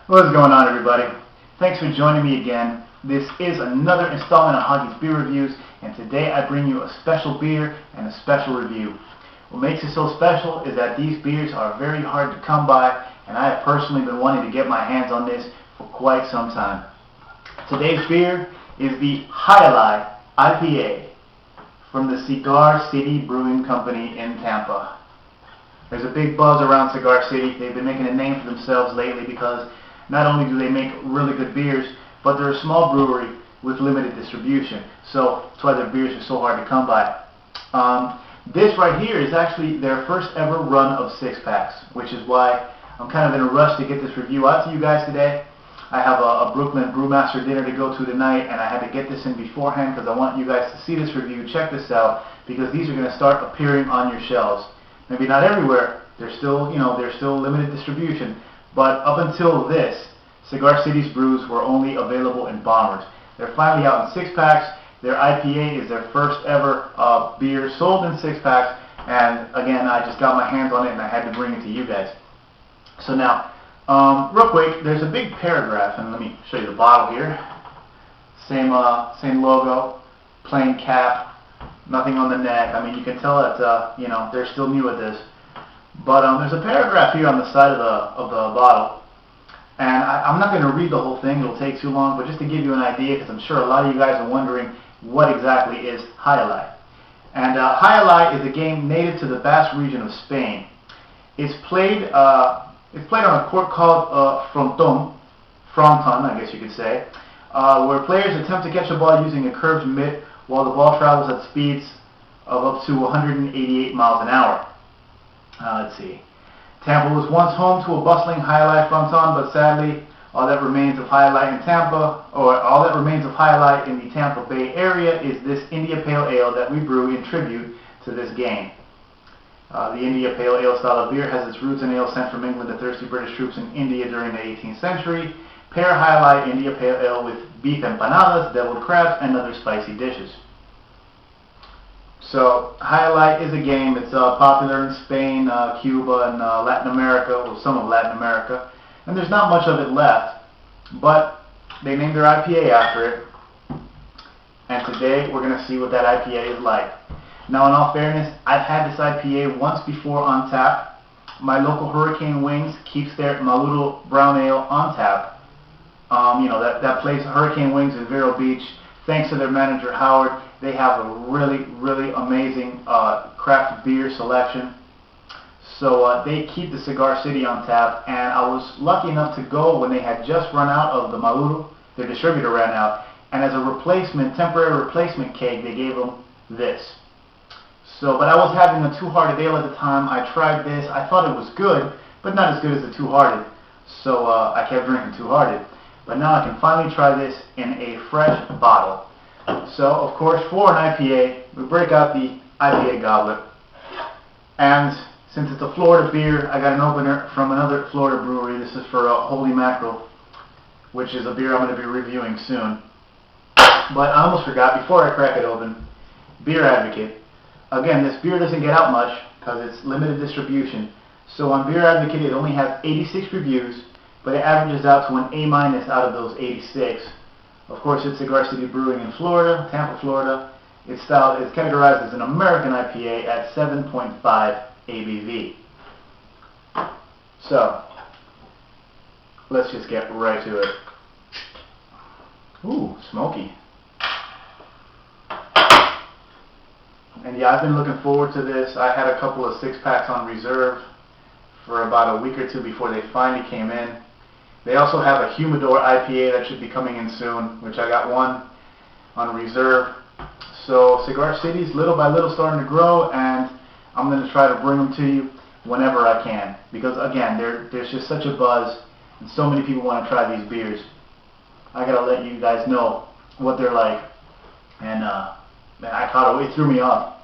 What's going on, everybody? Thanks for joining me again. This is another installment of Hoggie's Beer Reviews, and today I bring you a special beer and a special review. What makes it so special is that these beers are very hard to come by, and I have personally been wanting to get my hands on this for quite some time. Today's beer is the Alai IPA from the Cigar City Brewing Company in Tampa. There's a big buzz around Cigar City. They've been making a name for themselves lately because not only do they make really good beers, but they're a small brewery with limited distribution. So that's why their beers are so hard to come by. This right here is actually their first ever run of 6-packs, which is why I'm kind of in a rush to get this review out to you guys today. I have a Brooklyn Brewmaster dinner to go to tonight, and I had to get this in beforehand because I want you guys to see this review, check this out, because these are going to start appearing on your shelves. Maybe not everywhere. They're still, they're still limited distribution. But up until this, Cigar City's brews were only available in bombers. They're finally out in 6-packs. Their IPA is their first ever beer sold in 6-packs. And again, I just got my hands on it and I had to bring it to you guys. So now, real quick, there's a big paragraph, and let me show you the bottle here. Same logo, plain cap, nothing on the neck. I mean, you can tell that they're still new at this. But there's a paragraph here on the side of the bottle, and I'm not going to read the whole thing. It'll take too long, but just to give you an idea, because I'm sure a lot of you guys are wondering what exactly is Alai. And Alai is a game native to the Basque region of Spain. It's played on a court called fronton, I guess you could say, where players attempt to catch a ball using a curved mitt while the ball travels at speeds of up to 188 miles an hour. Let's see. Tampa was once home to a bustling Alai fronton, but sadly, all that remains of Alai in the Tampa Bay area is this India Pale Ale that we brew in tribute to this game. The India Pale Ale style of beer has its roots in ale sent from England to thirsty British troops in India during the 18th century. Pair Alai India Pale Ale with beef empanadas, deviled crabs, and other spicy dishes. So, Alai is a game. It's popular in Spain, Cuba, and Latin America, or some of Latin America. And there's not much of it left, but they named their IPA after it. And today, we're going to see what that IPA is like. Now, in all fairness, I've had this IPA once before on tap. My local Hurricane Wings keeps their Maluro Brown Ale on tap. That place, Hurricane Wings in Vero Beach, thanks to their manager, Howard. They have a really, really amazing craft beer selection. So they keep the Cigar City on tap, and I was lucky enough to go when they had just run out of the Maluro. Their distributor ran out, and as a temporary replacement keg, they gave them this. So, but I was having a Two-Hearted Ale at the time. I tried this. I thought it was good, but not as good as the Two-Hearted. So I kept drinking Two-Hearted. But now I can finally try this in a fresh bottle. So, of course, for an IPA, we break out the IPA goblet. And since it's a Florida beer, I got an opener from another Florida brewery. This is for Holy Mackerel, which is a beer I'm going to be reviewing soon. But I almost forgot, before I crack it open, Beer Advocate. Again, this beer doesn't get out much because it's limited distribution. So on Beer Advocate, it only has 86 reviews, but it averages out to an A- out of those 86. Of course, it's Cigar City Brewing in Florida, Tampa, Florida. It's categorized as an American IPA at 7.5 ABV. So, let's just get right to it. Ooh, smoky. And yeah, I've been looking forward to this. I had a couple of 6-packs on reserve for about a week or two before they finally came in. They also have a Humidor IPA that should be coming in soon, which I got one on reserve. So Cigar City's little by little starting to grow, and I'm going to try to bring them to you whenever I can. Because again, there's just such a buzz, and so many people want to try these beers. I got to let you guys know what they're like. And man, it threw me off.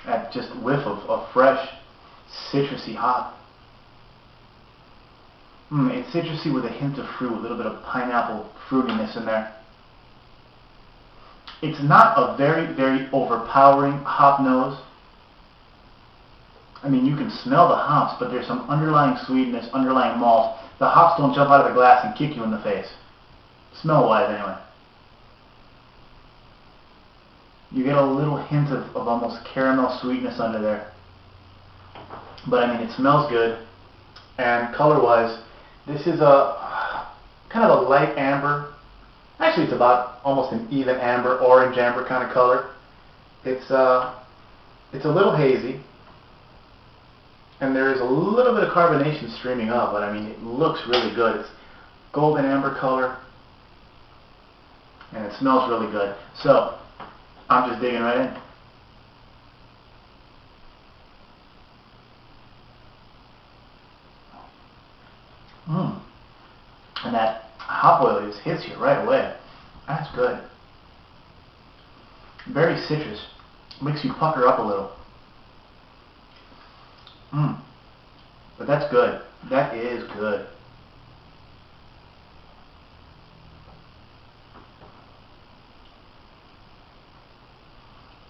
That just whiff of fresh, citrusy hop. It's citrusy with a hint of fruit, a little bit of pineapple fruitiness in there. It's not a very, very overpowering hop nose. I mean, you can smell the hops, but there's some underlying sweetness, underlying malt. The hops don't jump out of the glass and kick you in the face. Smell-wise, anyway. You get a little hint of almost caramel sweetness under there. But I mean, it smells good. And color-wise, this is a kind of a light amber. Actually, it's about almost an even amber, orange amber kind of color. It's a little hazy. And there is a little bit of carbonation streaming up, but I mean, it looks really good. It's golden amber color, and it smells really good. So, I'm just digging right in. And that hop oil just hits you right away. That's good. Very citrus. Makes you pucker up a little. But that's good. That is good.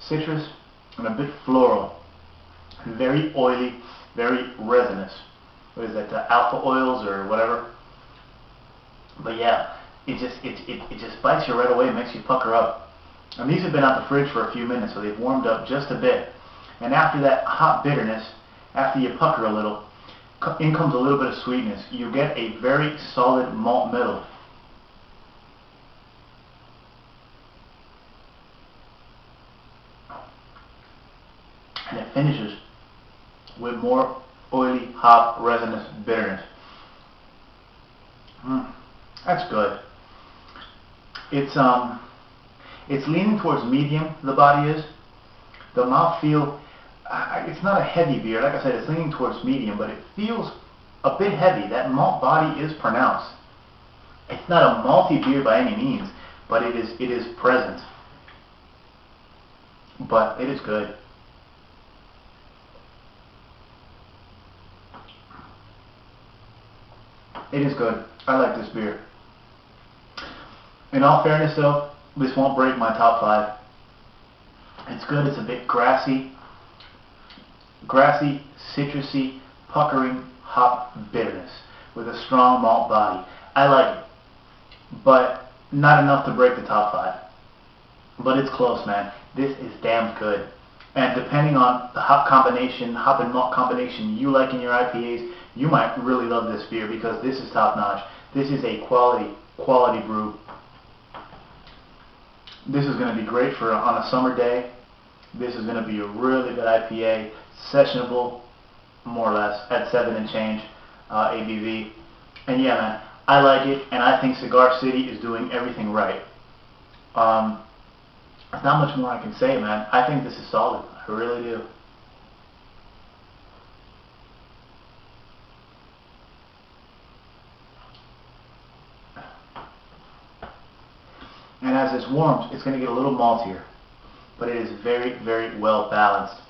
Citrus and a bit floral. Very oily, very resinous. What is that, alpha oils or whatever? But yeah, it just bites you right away and makes you pucker up. And these have been out the fridge for a few minutes, so they've warmed up just a bit. And after that hot bitterness, after you pucker a little, in comes a little bit of sweetness. You get a very solid malt middle. And it finishes with more oily, hop, resinous bitterness. That's good. It's leaning towards medium, the body is. The mouthfeel, it's not a heavy beer. Like I said, it's leaning towards medium, but it feels a bit heavy. That malt body is pronounced. It's not a malty beer by any means, but it is present. But it is good. It is good. I like this beer. In all fairness though, this won't break my top 5. It's good. It's a bit grassy, citrusy, puckering hop bitterness with a strong malt body. I like it, but not enough to break the top 5. But it's close, man. This is damn good. And depending on the hop and malt combination you like in your IPAs, you might really love this beer because this is top notch. This is a quality brew. This is going to be great for on a summer day. This is going to be a really good IPA, sessionable, more or less, at 7 and change ABV. And yeah, man, I like it, and I think Cigar City is doing everything right. There's not much more I can say, man. I think this is solid. I really do. And as this warms, it's going to get a little maltier. But it is very, very well balanced.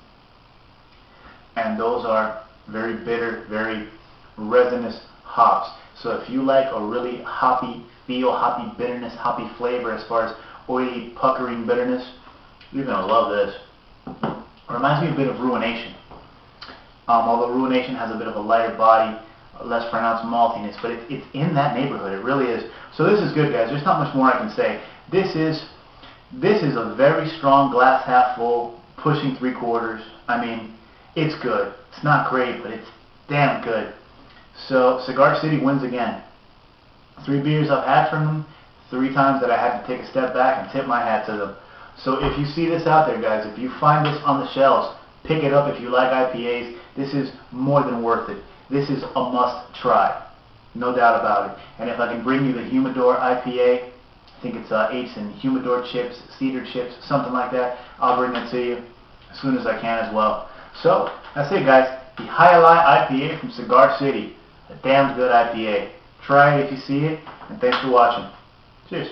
And those are very bitter, very resinous hops. So if you like a really hoppy feel, hoppy bitterness, hoppy flavor as far as oily, puckering bitterness, you're going to love this. It reminds me a bit of Ruination. Although Ruination has a bit of a lighter body, less pronounced maltiness, but it's in that neighborhood. It really is. So this is good, guys. There's not much more I can say. This is a very strong glass half full, pushing 3/4. I mean, it's good. It's not great, but it's damn good. So Cigar City wins again. 3 beers I've had from them, 3 times that I had to take a step back and tip my hat to them. So if you see this out there, guys, if you find this on the shelves, pick it up if you like IPAs. This is more than worth it. This is a must try. No doubt about it. And if I can bring you the Humidor IPA, I think it's aged in Humidor chips, cedar chips, something like that, I'll bring it to you as soon as I can as well. So, that's it, guys. The Alai IPA from Cigar City. A damn good IPA. Try it if you see it, and thanks for watching. Cheers.